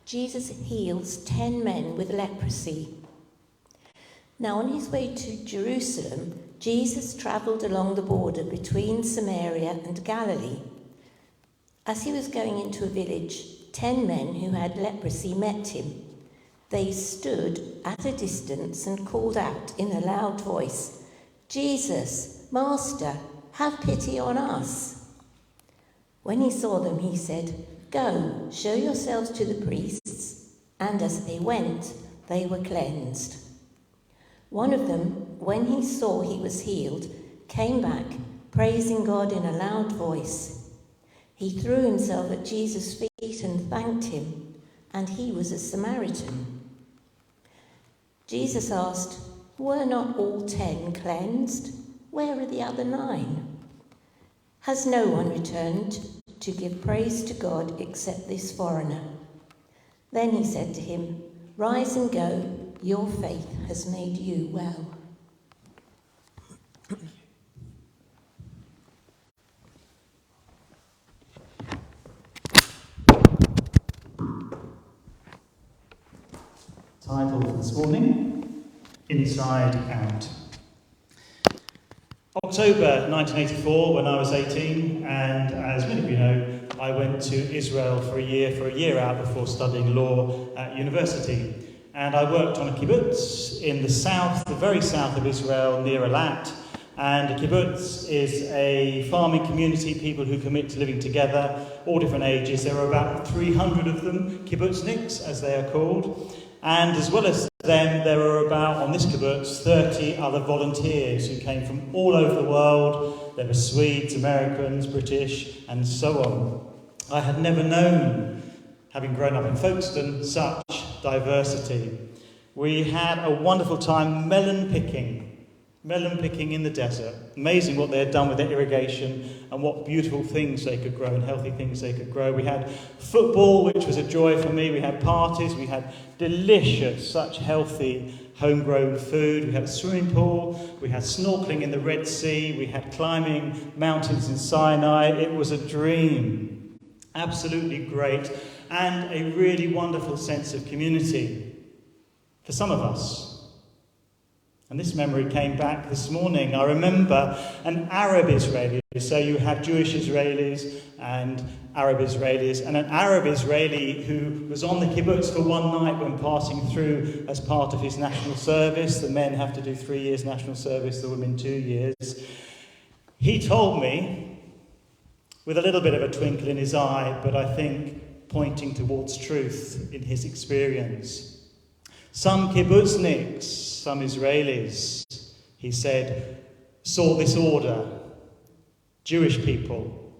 Jesus heals 10 men with leprosy. Now, on his way to Jerusalem, Jesus travelled along the border between Samaria and Galilee. As he was going into a village, 10 men who had leprosy met him. They stood at a distance and called out in a loud voice, "Jesus, Master, have pity on us." When he saw them, he said, "Go, show yourselves to the priests." And as they went, they were cleansed. One of them, when he saw he was healed, came back, praising God in a loud voice. He threw himself at Jesus' feet and thanked him, and he was a Samaritan. Jesus asked, "Were not all 10 cleansed? Where are the other 9? Has no one returned to give praise to God except this foreigner?" Then he said to him, "Rise and go, your faith has made you well." Title for this morning, Inside Out. October 1984, when I was 18, and as many of you know, I went to Israel for a year out before studying law at university. And I worked on a kibbutz in the south, the very south of Israel, near Eilat. And a kibbutz is a farming community, people who commit to living together, all different ages. There are about 300 of them, kibbutzniks, as they are called. And as well as them, there are about, on this kibbutz, 30 other volunteers who came from all over the world. There were Swedes, Americans, British, and so on. I had never known, having grown up in Folkestone, such diversity. We had a wonderful time melon picking in the desert. Amazing what they had done with their irrigation and what beautiful things they could grow and healthy things they could grow. We had football, which was a joy for me. We had parties. We had delicious, such healthy homegrown food. We had a swimming pool. We had snorkeling in the Red Sea. We had climbing mountains in Sinai. It was a dream. Absolutely great. And a really wonderful sense of community for some of us. And this memory came back this morning. I remember an Arab Israeli. So you had Jewish Israelis and Arab Israelis. And an Arab Israeli who was on the kibbutz for one night when passing through as part of his national service. The men have to do 3 years national service, the women 2 years. He told me, with a little bit of a twinkle in his eye, but I think pointing towards truth in his experience. Some kibbutzniks, some Israelis, he said, saw this order. Jewish people,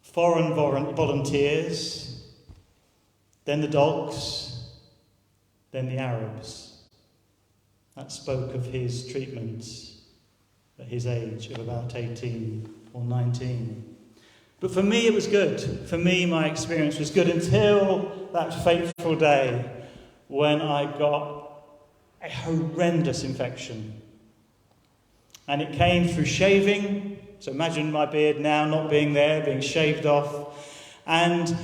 foreign volunteers, then the dogs, then the Arabs. That spoke of his treatment at his age of about 18 or 19. But for me, it was good. For me, my experience was good until that fateful day when I got a horrendous infection. And it came through shaving. So imagine my beard now not being there, being shaved off. And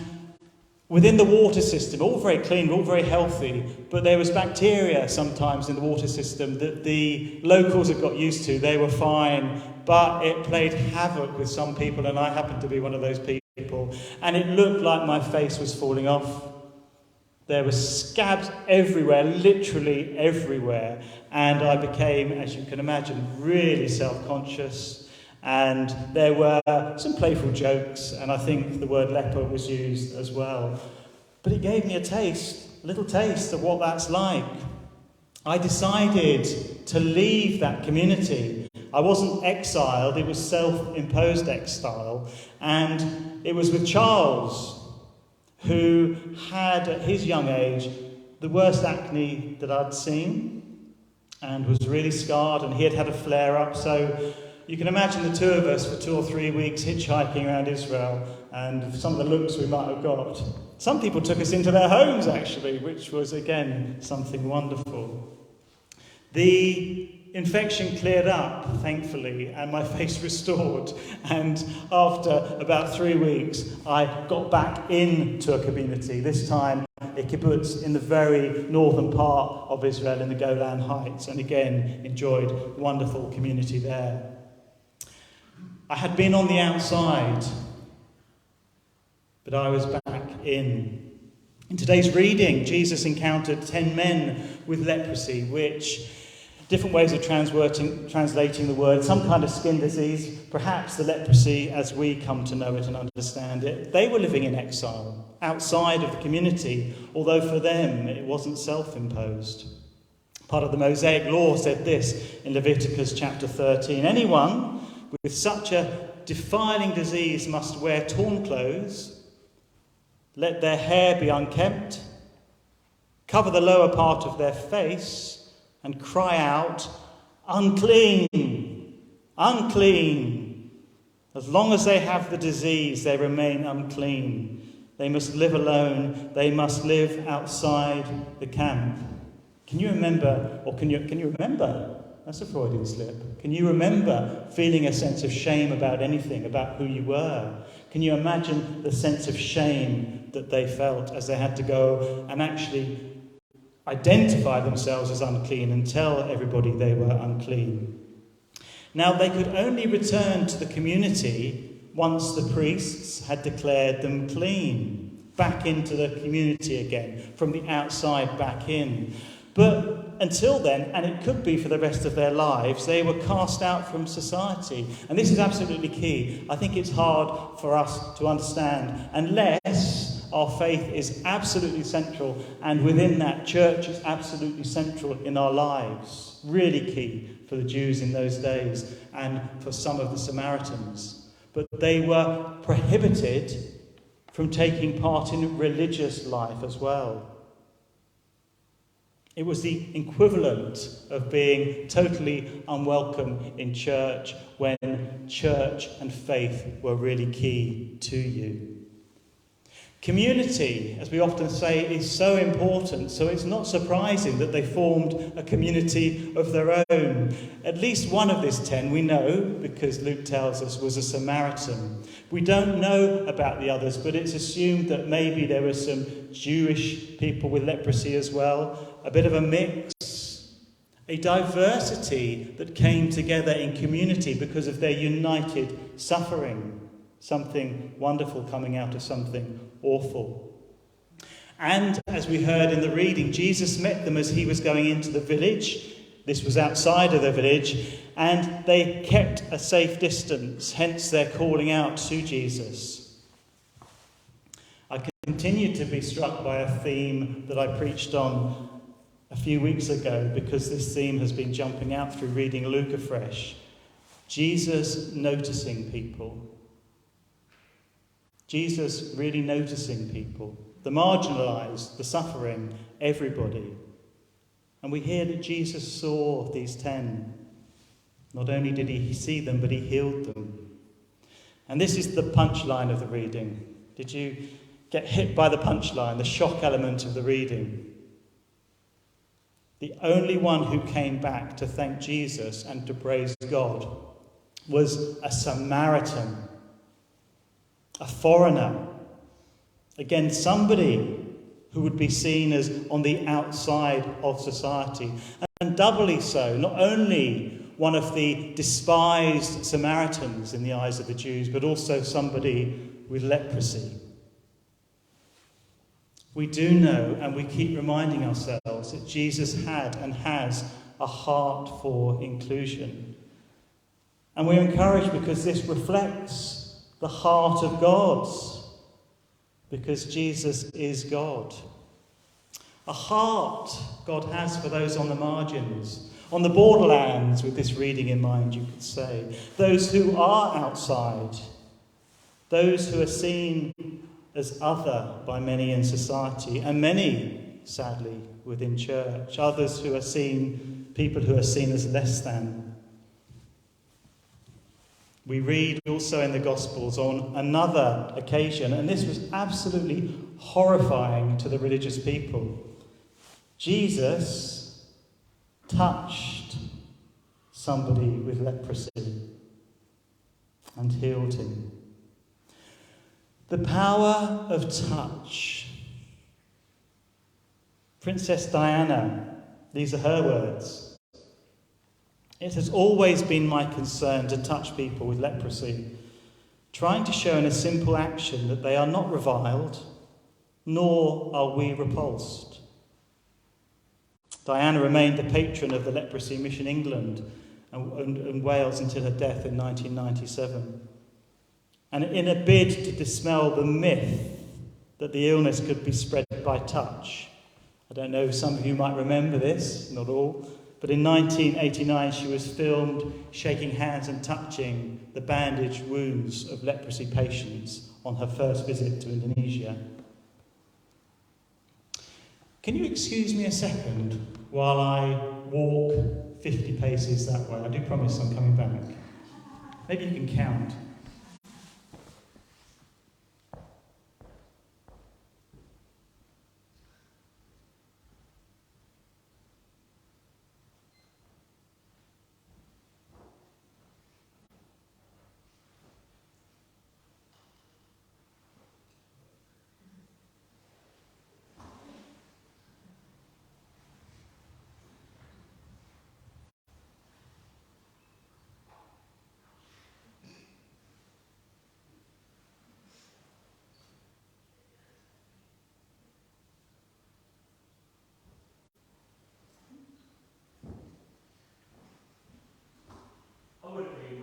within the water system, all very clean, all very healthy, but there was bacteria sometimes in the water system that the locals had got used to. They were fine, but it played havoc with some people, and I happened to be one of those people. And it looked like my face was falling off. There were scabs everywhere, literally everywhere. And I became, as you can imagine, really self-conscious. And there were some playful jokes, and I think the word leper was used as well. But it gave me a little taste of what that's like. I decided to leave that community. I wasn't exiled, it was self-imposed exile. And it was with Charles, who had, at his young age, the worst acne that I'd seen, and was really scarred, and he had had a flare-up. So you can imagine the two of us for 2 or 3 weeks hitchhiking around Israel, and some of the looks we might have got. Some people took us into their homes, actually, which was, again, something wonderful. The infection cleared up, thankfully, and my face restored. And after about 3 weeks, I got back into a community, this time a kibbutz in the very northern part of Israel in the Golan Heights, and again enjoyed wonderful community there. I had been on the outside, but I was back in. In today's reading, Jesus encountered 10 men with leprosy, which, different ways of translating the word, some kind of skin disease, perhaps the leprosy as we come to know it and understand it. They were living in exile, outside of the community, although for them it wasn't self-imposed. Part of the Mosaic law said this in Leviticus chapter 13. Anyone with such a defiling disease must wear torn clothes, let their hair be unkempt, cover the lower part of their face, and cry out, unclean, unclean. As long as they have the disease, they remain unclean. They must live alone. They must live outside the camp. Can you remember, or can you remember? That's a Freudian slip. Can you remember feeling a sense of shame about anything, about who you were? Can you imagine the sense of shame that they felt as they had to go and actually identify themselves as unclean and tell everybody they were unclean? Now, they could only return to the community once the priests had declared them clean, back into the community again, from the outside back in. But until then, and it could be for the rest of their lives, they were cast out from society. And this is absolutely key. I think it's hard for us to understand unless our faith is absolutely central, and within that, church is absolutely central in our lives. Really key for the Jews in those days and for some of the Samaritans. But they were prohibited from taking part in religious life as well. It was the equivalent of being totally unwelcome in church when church and faith were really key to you. Community, as we often say, is so important, so it's not surprising that they formed a community of their own. At least one of these 10 we know, because Luke tells us, was a Samaritan. We don't know about the others, but it's assumed that maybe there were some Jewish people with leprosy as well, a bit of a mix, a diversity that came together in community because of their united suffering, something wonderful coming out of something awful. And as we heard in the reading, Jesus met them as he was going into the village. This was outside of the village, and they kept a safe distance, hence their calling out to Jesus. I continue to be struck by a theme that I preached on a few weeks ago, because this theme has been jumping out through reading Luke afresh. Jesus noticing people. Jesus really noticing people, the marginalised, the suffering, everybody. And we hear that Jesus saw these 10. Not only did he see them, but he healed them. And this is the punchline of the reading. Did you get hit by the punchline, the shock element of the reading? The only one who came back to thank Jesus and to praise God was a Samaritan, a foreigner. Again, somebody who would be seen as on the outside of society. And doubly so, not only one of the despised Samaritans in the eyes of the Jews, but also somebody with leprosy. We do know, and we keep reminding ourselves, that Jesus had and has a heart for inclusion. And we're encouraged because this reflects the heart of God, because Jesus is God. A heart God has for those on the margins, on the borderlands, with this reading in mind, you could say. Those who are outside, those who are seen as other by many in society, and many, sadly, within church. Others who are seen, people who are seen as less than. We read also in the Gospels on another occasion, and this was absolutely horrifying to the religious people. Jesus touched somebody with leprosy and healed him. The power of touch. Princess Diana, these are her words. It has always been my concern to touch people with leprosy, trying to show in a simple action that they are not reviled, nor are we repulsed. Diana remained the patron of the Leprosy Mission England and Wales until her death in 1997. And in a bid to dispel the myth that the illness could be spread by touch, I don't know, some of you might remember this, not all, but in 1989 she was filmed shaking hands and touching the bandaged wounds of leprosy patients on her first visit to Indonesia. Can you excuse me a second while I walk 50 paces that way? I do promise I'm coming back. Maybe you can count.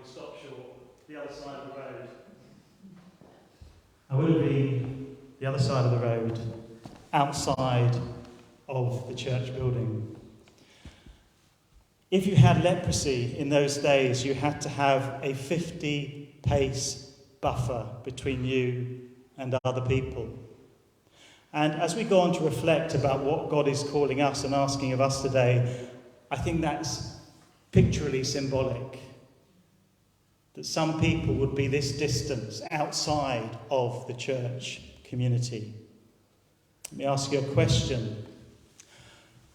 Stop short, the other side of the road. I would have been the other side of the road, outside of the church building. If you had leprosy in those days, you had to have a 50-pace buffer between you and other people. And as we go on to reflect about what God is calling us and asking of us today, I think that's pictorially symbolic. That some people would be this distance outside of the church community. Let me ask you a question.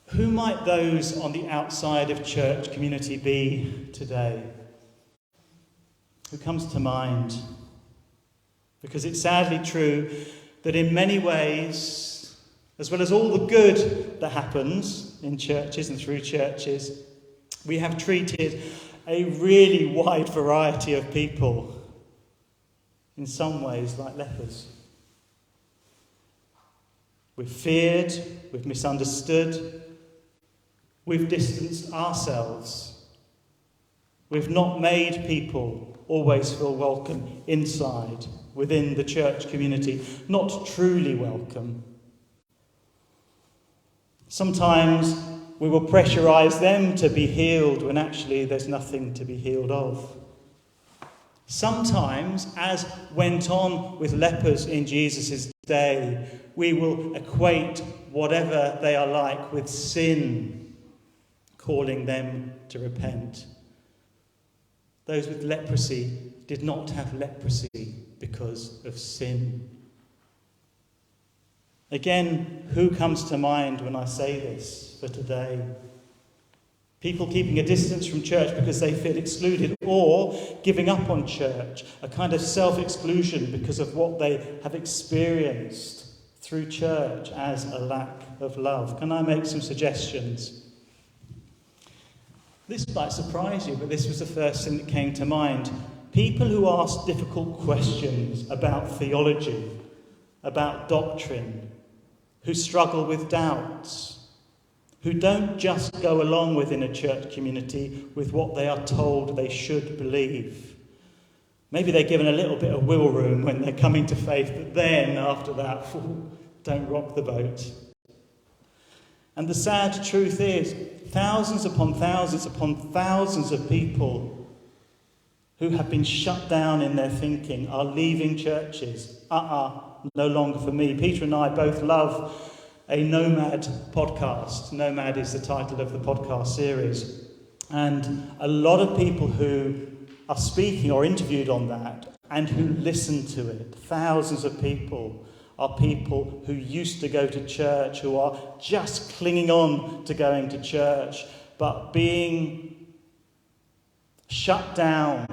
Who might those on the outside of church community be today? Who comes to mind? Because it's sadly true that in many ways, as well as all the good that happens in churches and through churches, we have treated a really wide variety of people, in some ways like lepers. We've feared, we've misunderstood, we've distanced ourselves. We've not made people always feel welcome inside, within the church community, not truly welcome. Sometimes we will pressurise them to be healed when actually there's nothing to be healed of. Sometimes, as went on with lepers in Jesus' day, we will equate whatever they are like with sin, calling them to repent. Those with leprosy did not have leprosy because of sin. Again, who comes to mind when I say this for today? People keeping a distance from church because they feel excluded, or giving up on church, a kind of self-exclusion because of what they have experienced through church as a lack of love. Can I make some suggestions? This might surprise you, but this was the first thing that came to mind. People who ask difficult questions about theology, about doctrine, who struggle with doubts, who don't just go along within a church community with what they are told they should believe. Maybe they're given a little bit of wiggle room when they're coming to faith, but then after that, don't rock the boat. And the sad truth is, thousands upon thousands of people who have been shut down in their thinking are leaving churches. No longer for me. Peter and I both love a Nomad podcast. Nomad is the title of the podcast series. And a lot of people who are speaking or interviewed on that and who listen to it, thousands of people, are people who used to go to church, who are just clinging on to going to church, but being shut down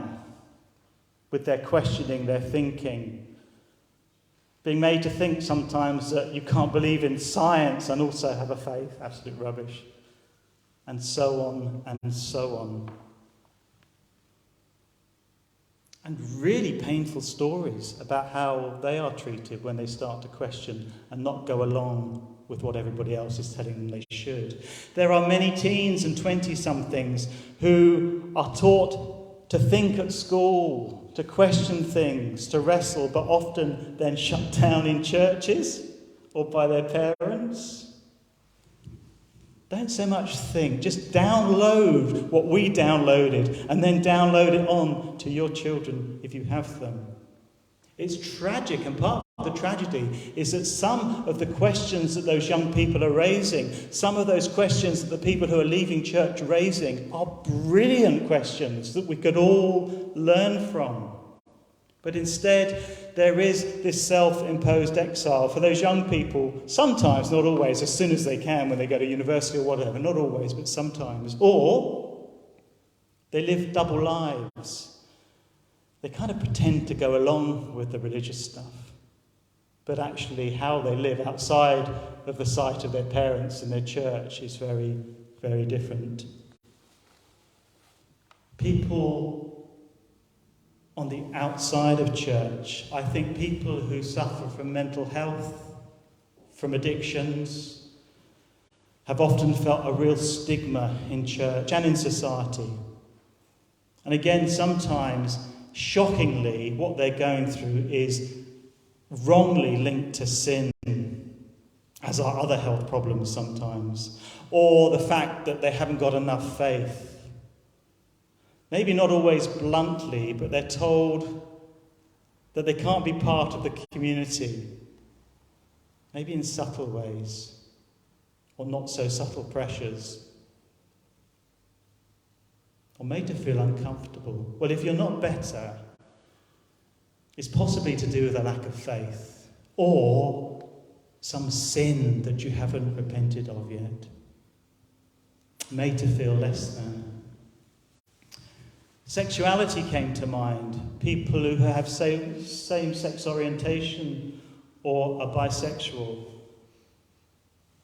with their questioning, their thinking, being made to think sometimes that you can't believe in science and also have a faith, absolute rubbish, and so on and so on. And really painful stories about how they are treated when they start to question and not go along with what everybody else is telling them they should. There are many teens and 20-somethings who are taught to think at school, to question things, to wrestle, but often then shut down in churches or by their parents. Don't so much think, just download what we downloaded and then download it on to your children if you have them. It's tragic, and part of the tragedy is that some of the questions that those young people are raising, some of those questions that the people who are leaving church are raising, are brilliant questions that we could all learn from. But instead, there is this self-imposed exile for those young people, sometimes, not always, as soon as they can when they go to university or whatever, not always, but sometimes. Or they live double lives. They kind of pretend to go along with the religious stuff, but actually how they live outside of the sight of their parents and their church is very, very different. People on the outside of church, I think people who suffer from mental health, from addictions, have often felt a real stigma in church and in society. And again, sometimes, shockingly, what they're going through is wrongly linked to sin, as are other health problems sometimes, or the fact that they haven't got enough faith. Maybe not always bluntly, but they're told that they can't be part of the community, maybe in subtle ways, or not so subtle pressures, or made to feel uncomfortable. Well, if you're not better, it's possibly to do with a lack of faith, or some sin that you haven't repented of yet, made to feel less than. Sexuality came to mind. People who have same-sex orientation or are bisexual,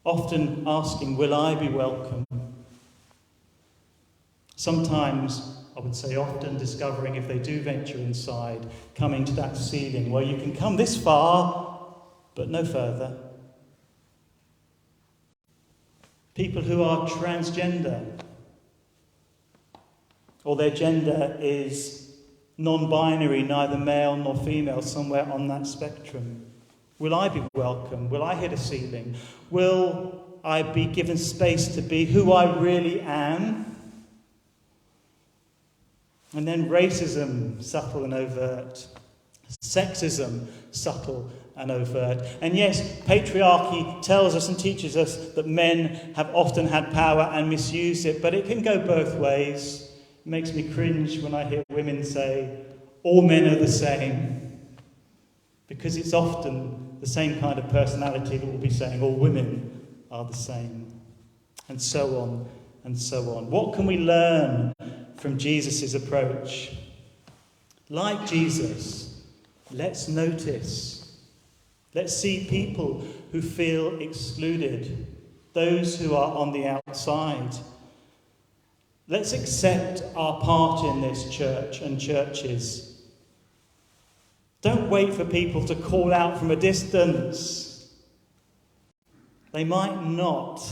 often asking, will I be welcome? Sometimes, I would say often, discovering if they do venture inside, coming to that ceiling where you can come this far, but no further. People who are transgender, or their gender is non-binary, neither male nor female, somewhere on that spectrum. Will I be welcome? Will I hit a ceiling? Will I be given space to be who I really am? And then racism, subtle and overt. Sexism, subtle and overt. And yes, patriarchy tells us and teaches us that men have often had power and misused it, but it can go both ways. It makes me cringe when I hear women say, all men are the same, because it's often the same kind of personality that will be saying all women are the same, and so on and so on. What can we learn from Jesus' approach? Like Jesus, let's notice. Let's see people who feel excluded, those who are on the outside. Let's accept our part in this church and churches. Don't wait for people to call out from a distance. They might not.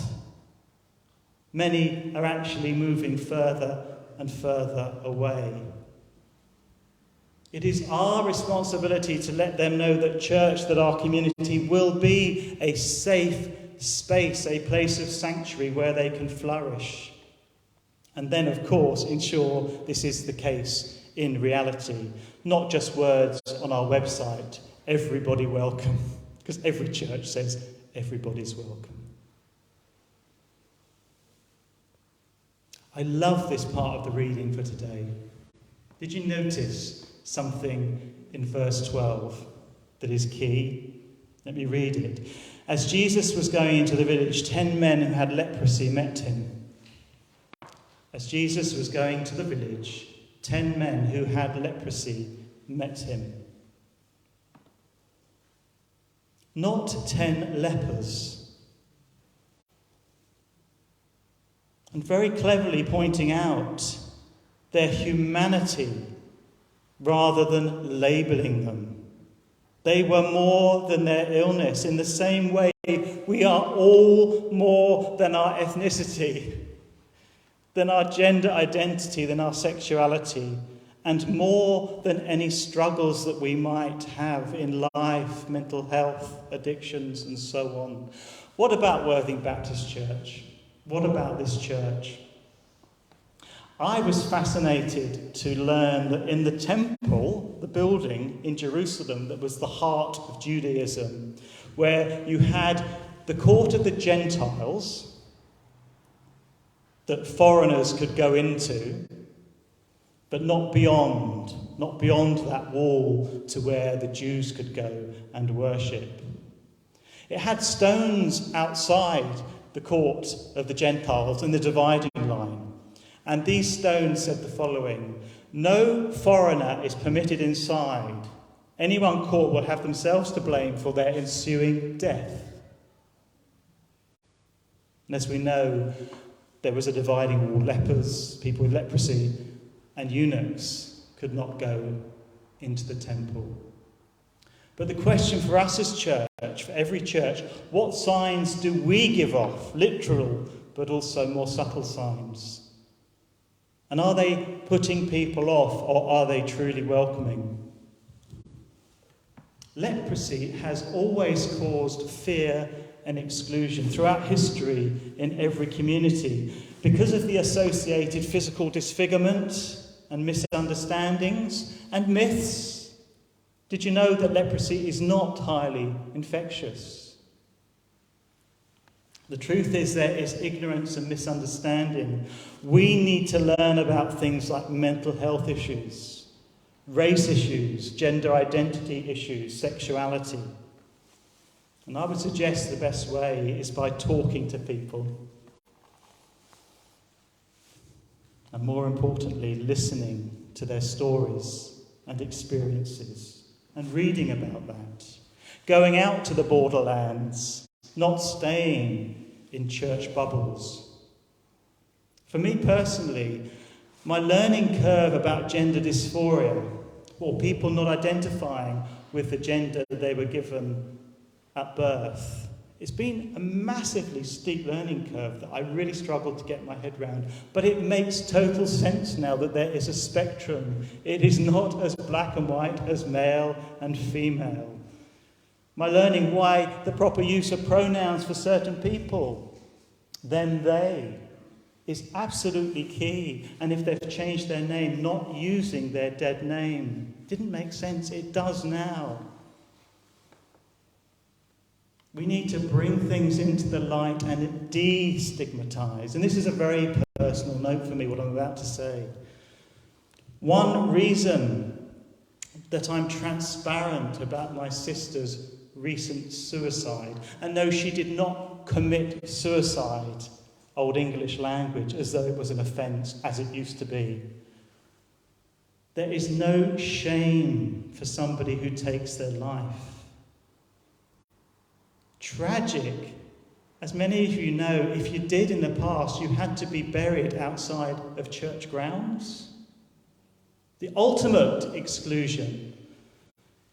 Many are actually moving further and further away. It is our responsibility to let them know that church, that our community will be a safe space, a place of sanctuary where they can flourish. And then, of course, ensure this is the case in reality, not just words on our website, everybody welcome, because every church says everybody's welcome. I love this part of the reading for today. Did you notice something in verse 12 that is key? Let me read it. As Jesus was going into the village, 10 men who had leprosy met him. As Jesus was going to the village, 10 men who had leprosy met him. Not 10 lepers. And very cleverly pointing out their humanity rather than labelling them. They were more than their illness. In the same way, we are all more than our ethnicity, than our gender identity, than our sexuality, and more than any struggles that we might have in life, mental health, addictions, and so on. What about Worthing Baptist Church? What about this church? I was fascinated to learn that in the temple, the building in Jerusalem that was the heart of Judaism, where you had the court of the Gentiles that foreigners could go into, but not beyond that wall to where the Jews could go and worship. It had stones outside the court of the Gentiles in the dividing line. And these stones said the following: no foreigner is permitted inside. Anyone caught will have themselves to blame for their ensuing death. And as we know, there was a dividing wall. Lepers, people with leprosy, and eunuchs could not go into the temple. But the question for us as church, for every church, what signs do we give off? Literal, but also more subtle signs. And are they putting people off, or are they truly welcoming? Leprosy has always caused fear and exclusion throughout history in every community because of the associated physical disfigurement and misunderstandings and myths. Did you know that leprosy is not highly infectious? The truth is there is ignorance and misunderstanding. We need to learn about things like mental health issues, race issues, gender identity issues, sexuality. And I would suggest the best way is by talking to people. And more importantly, listening to their stories and experiences and reading about that. Going out to the borderlands, not staying in church bubbles. For me personally, my learning curve about gender dysphoria, or people not identifying with the gender that they were given at birth, it's been a massively steep learning curve that I really struggled to get my head around. But it makes total sense now that there is a spectrum. It is not as black and white as male and female. My learning why the proper use of pronouns for certain people, them, they, is absolutely key. And if they've changed their name, not using their dead name. Didn't make sense. It does now. We need to bring things into the light and destigmatize. And this is a very personal note for me, what I'm about to say. One reason that I'm transparent about my sister's recent suicide, and no, she did not commit suicide, Old English language, as though it was an offence, as it used to be. There is no shame for somebody who takes their life. Tragic. As many of you know, if you did in the past, you had to be buried outside of church grounds. The ultimate exclusion.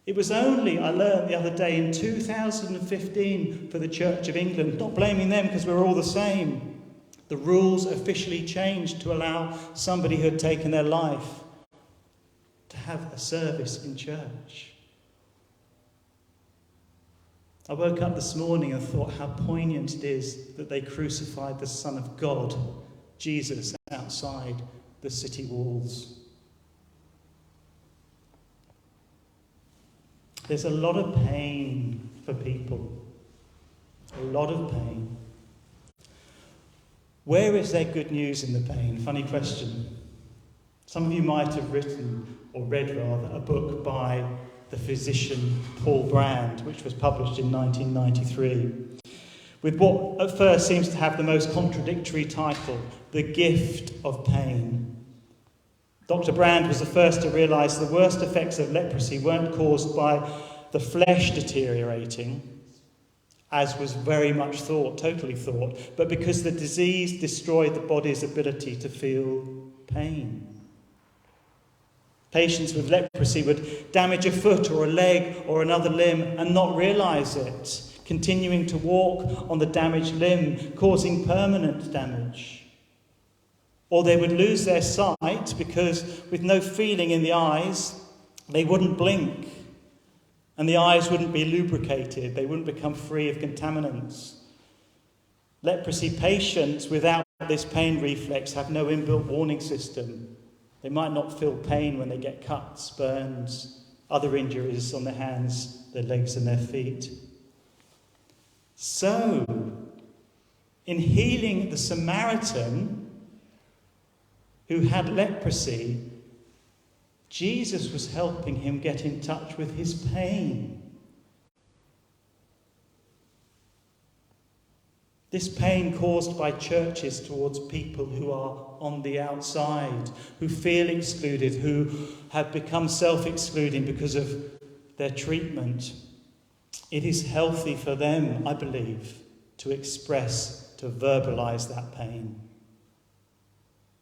It was only, I learned the other day, in 2015 for the Church of England, not blaming them because we're all the same, the rules officially changed to allow somebody who had taken their life to have a service in church. I woke up this morning and thought how poignant it is that they crucified the Son of God, Jesus, outside the city walls. There's a lot of pain for people. A lot of pain. Where is there good news in the pain? Funny question. Some of you might have written, or read rather, a book by the physician Paul Brand, which was published in 1993, with what at first seems to have the most contradictory title, The Gift of Pain. Dr. Brand was the first to realise the worst effects of leprosy weren't caused by the flesh deteriorating, as was very much thought, totally thought, but because the disease destroyed the body's ability to feel pain. Patients with leprosy would damage a foot or a leg or another limb and not realise it, continuing to walk on the damaged limb, causing permanent damage. Or they would lose their sight because with no feeling in the eyes, they wouldn't blink. And the eyes wouldn't be lubricated. They wouldn't become free of contaminants. Leprosy patients without this pain reflex have no inbuilt warning system. They might not feel pain when they get cuts, burns, other injuries on their hands, their legs and their feet. So, in healing the Samaritan who had leprosy, Jesus was helping him get in touch with his pain. This pain caused by churches towards people who are on the outside, who feel excluded, who have become self-excluding because of their treatment. It is healthy for them, I believe, to express, to verbalise that pain.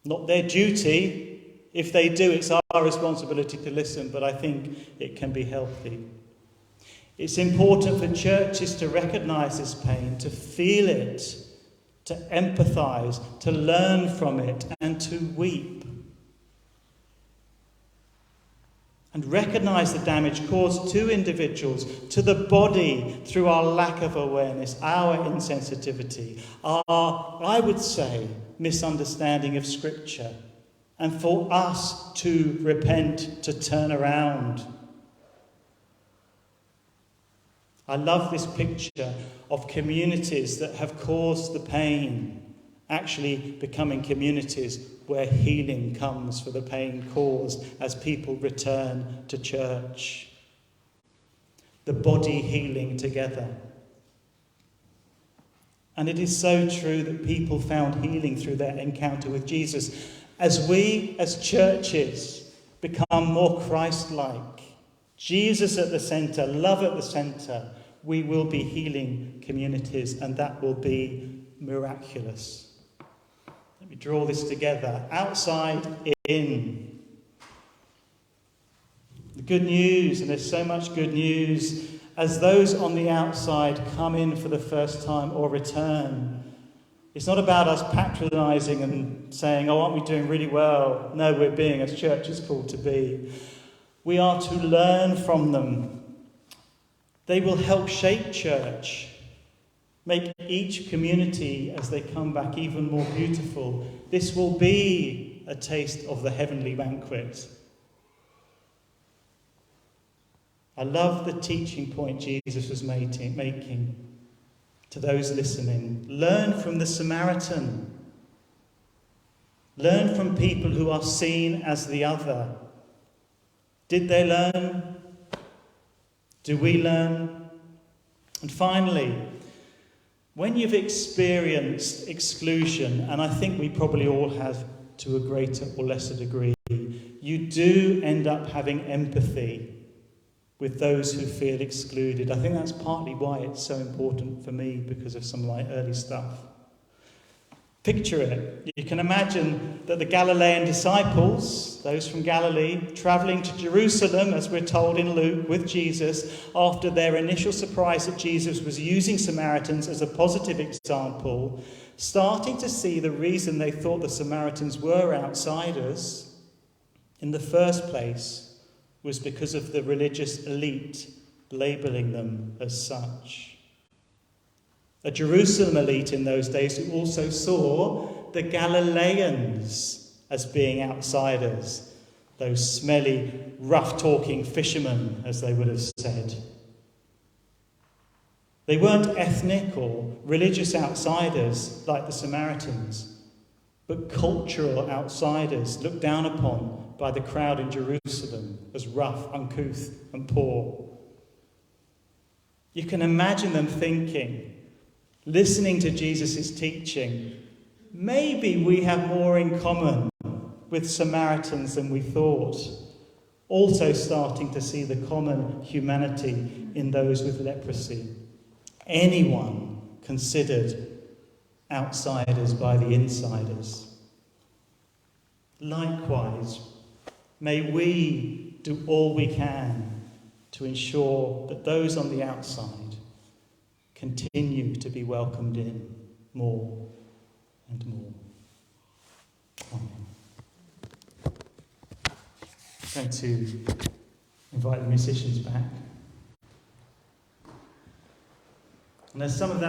Not their duty. If they do, it's our responsibility to listen, but I think it can be healthy. It's important for churches to recognise this pain, to feel it, to empathise, to learn from it, and to weep. And recognise the damage caused to individuals, to the body, through our lack of awareness, our insensitivity, our, I would say, misunderstanding of Scripture. And for us to repent, to turn around. I love this picture of communities that have caused the pain actually becoming communities where healing comes for the pain caused as people return to church. The body healing together. And it is so true that people found healing through their encounter with Jesus. As we, as churches, become more Christ-like, Jesus at the centre, love at the centre, we will be healing communities, and that will be miraculous. Let me draw this together. Outside, in. The good news, and there's so much good news, as those on the outside come in for the first time or return. It's not about us patronising and saying, oh, aren't we doing really well? No, we're being, as church is called to be. We are to learn from them. They will help shape church, make each community as they come back even more beautiful. This will be a taste of the heavenly banquet. I love the teaching point Jesus was making to those listening. Learn from the Samaritan. Learn from people who are seen as the other. Did they learn? Do we learn? And finally, when you've experienced exclusion, and I think we probably all have to a greater or lesser degree, you do end up having empathy with those who feel excluded. I think that's partly why it's so important for me, because of some of my early stuff. Picture it. You can imagine that the Galilean disciples, those from Galilee, travelling to Jerusalem, as we're told in Luke, with Jesus, after their initial surprise that Jesus was using Samaritans as a positive example, starting to see the reason they thought the Samaritans were outsiders in the first place was because of the religious elite labelling them as such. A Jerusalem elite in those days who also saw the Galileans as being outsiders, those smelly, rough-talking fishermen, as they would have said. They weren't ethnic or religious outsiders like the Samaritans, but cultural outsiders looked down upon by the crowd in Jerusalem as rough, uncouth, and poor. You can imagine them thinking, listening to Jesus' teaching, maybe we have more in common with Samaritans than we thought. Also starting to see the common humanity in those with leprosy. Anyone considered outsiders by the insiders. Likewise, may we do all we can to ensure that those on the outside continue to be welcomed in more and more. Amen. I'm going to invite the musicians back. And as some of that